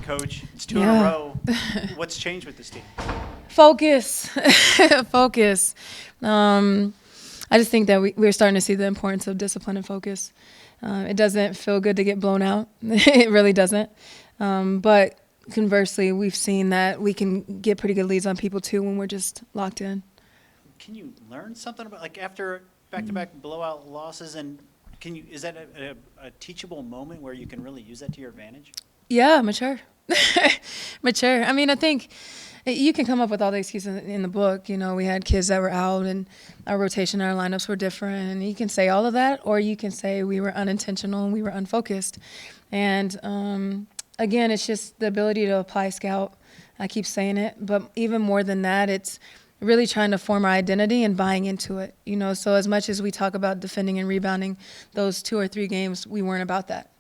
Coach. It's two in a row. What's changed with this team? Focus. Focus. I just think that we're starting to see the importance of discipline and focus. It doesn't feel good to get blown out. It really doesn't. But conversely, we've seen that we can get pretty good leads on people too when we're just locked in. Can you learn something about, like, after back-to-back blowout losses, and is that a teachable moment where you can really use that to your advantage? Yeah, mature. Mature. I mean, I think you can come up with all the excuses in the book. You know, we had kids that were out and our rotation, our lineups were different. And you can say all of that, or you can say we were unintentional and we were unfocused. And, again, it's just the ability to apply scout. I keep saying it. But even more than that, it's really trying to form our identity and buying into it. You know, so as much as we talk about defending and rebounding, those 2 or 3 games, we weren't about that.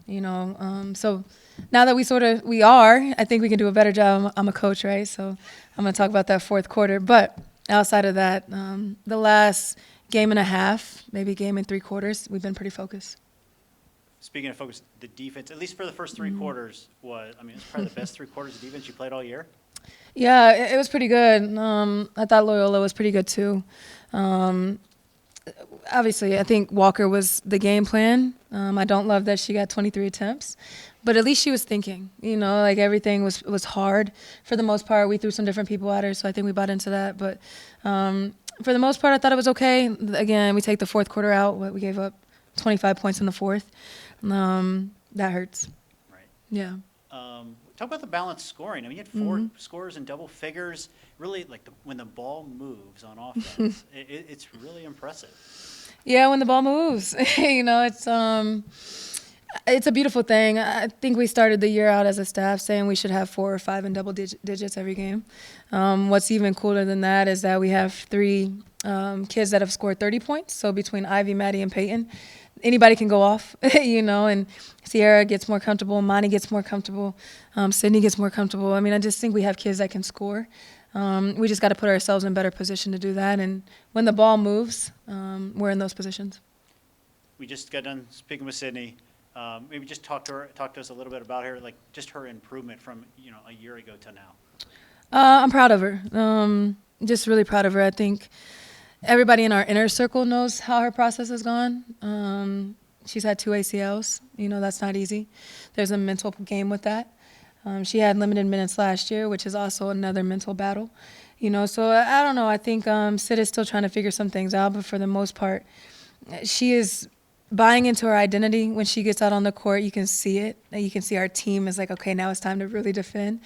You know, so now that we are, I think we can do a better job. I'm a coach, right? So I'm going to talk about that fourth quarter. But outside of that, the last game and a half, maybe game and 3 quarters, we've been pretty focused. Speaking of focus, the defense, at least for the first 3 quarters, it's probably the best 3 quarters of defense you played all year? Yeah, it was pretty good. I thought Loyola was pretty good too. Obviously, I think Walker was the game plan. I don't love that she got 23 attempts, but at least she was thinking. You know, like everything was hard for the most part. We threw some different people at her, so I think we bought into that. But for the most part, I thought it was okay. Again, we take the fourth quarter out. We gave up 25 points in the fourth. That hurts. Right. Yeah. Talk about the balanced scoring. I mean, you had 4 scores in double figures. Really, like when the ball moves on offense, it's really impressive. Yeah, when the ball moves, you know, it's a beautiful thing. I think we started the year out as a staff saying we should have 4 or 5 in double digits every game. What's even cooler than that is that we have 3 kids that have scored 30 points. So between Ivy, Maddie, and Peyton, anybody can go off, you know, and Sierra gets more comfortable, Monty gets more comfortable, Sydney gets more comfortable. I mean, I just think we have kids that can score. We just got to put ourselves in better position to do that. And when the ball moves, we're in those positions. We just got done speaking with Sydney. Maybe just talk to us a little bit about her, like just her improvement from, you know, a year ago to now. I'm proud of her. Just really proud of her. I think everybody in our inner circle knows how her process has gone. She's had 2 ACLs. You know, that's not easy. There's a mental game with that. She had limited minutes last year, which is also another mental battle. You know, so I don't know. I think Sid is still trying to figure some things out, but for the most part, she is buying into her identity. When she gets out on the court, you can see it. You can see our team is like, okay, now it's time to really defend.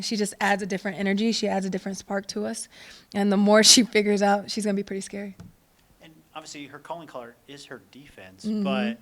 She just adds a different energy. She adds a different spark to us. And the more she figures out, she's going to be pretty scary. And obviously her calling color is her defense, but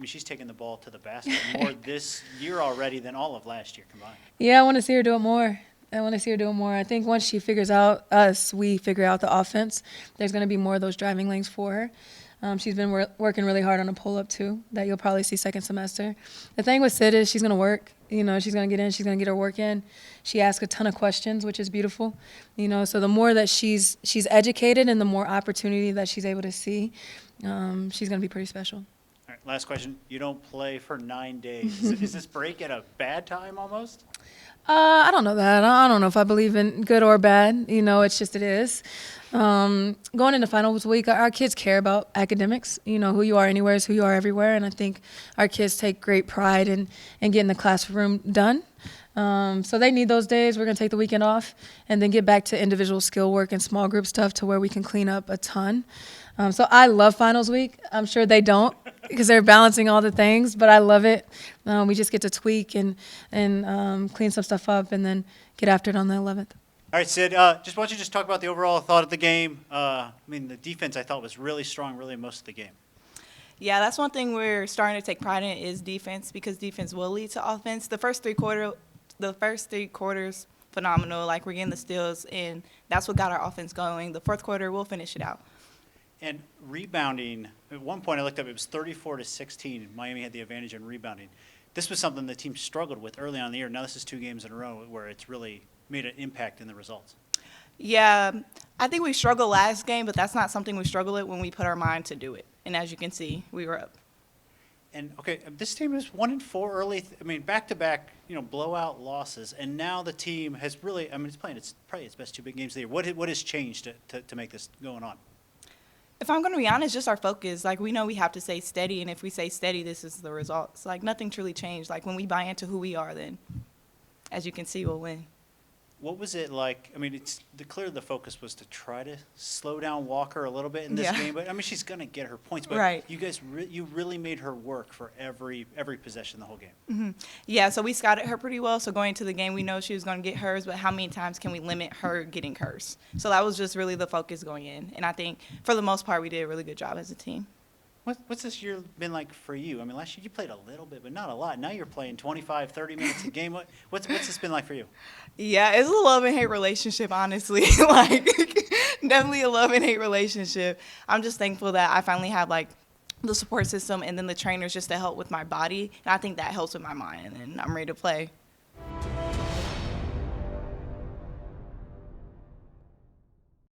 she's taken the ball to the basket more this year already than all of last year combined. Yeah, I want to see her do it more. I think once she figures out us, we figure out the offense. There's going to be more of those driving lanes for her. She's been working really hard on a pull-up, too, that you'll probably see second semester. The thing with Sid is she's going to work. You know, she's going to get in. She's going to get her work in. She asks a ton of questions, which is beautiful. You know, so the more that she's educated and the more opportunity that she's able to see, she's going to be pretty special. All right, last question. You don't play for 9 days. Is this break at a bad time almost? I don't know that. I don't know if I believe in good or bad. You know, it's just it is. Going into finals week, our kids care about academics. You know, who you are anywhere is who you are everywhere. And I think our kids take great pride in getting the classroom done. So they need those days. We're going to take the weekend off and then get back to individual skill work and small group stuff to where we can clean up a ton. So I love finals week. I'm sure they don't because they're balancing all the things, but I love it. We just get to tweak and clean some stuff up and then get after it on the 11th. All right, Sid, why don't you just talk about the overall thought of the game. The defense I thought was really strong really most of the game. Yeah, that's one thing we're starting to take pride in is defense because defense will lead to offense. The first three quarters, phenomenal. Like, we're getting the steals, and that's what got our offense going. The fourth quarter, we'll finish it out. And rebounding, at one point I looked up, it was 34-16. Miami had the advantage in rebounding. This was something the team struggled with early on in the year. Now this is 2 games in a row where it's really made an impact in the results. Yeah, I think we struggled last game, but that's not something we struggle with when we put our mind to do it. And as you can see, we were up. And okay, this team is 1-4 early. I mean, back-to-back, blowout losses, and now the team has really. I mean, it's playing. It's probably its best two big games of the year. What has changed to make this going on? If I'm going to be honest, just our focus. Like, we know we have to stay steady, and if we stay steady, this is the results. Like, nothing truly changed. Like, when we buy into who we are, then, as you can see, we'll win. What was it like? I mean, clearly the focus was to try to slow down Walker a little bit in this Yeah. game. But I mean, she's going to get her points. But Right. you guys, you really made her work for every possession the whole game. Yeah, so we scouted her pretty well. So going to the game, we know she was going to get hers, but how many times can we limit her getting hers? So that was just really the focus going in. And I think, for the most part, we did a really good job as a team. What's this year been like for you? I mean, last year you played a little bit, but not a lot. Now you're playing 25, 30 minutes a game. What's this been like for you? Yeah, it's a love and hate relationship, honestly. Like, definitely a love and hate relationship. I'm just thankful that I finally have, like, the support system and then the trainers just to help with my body. And I think that helps with my mind, and I'm ready to play.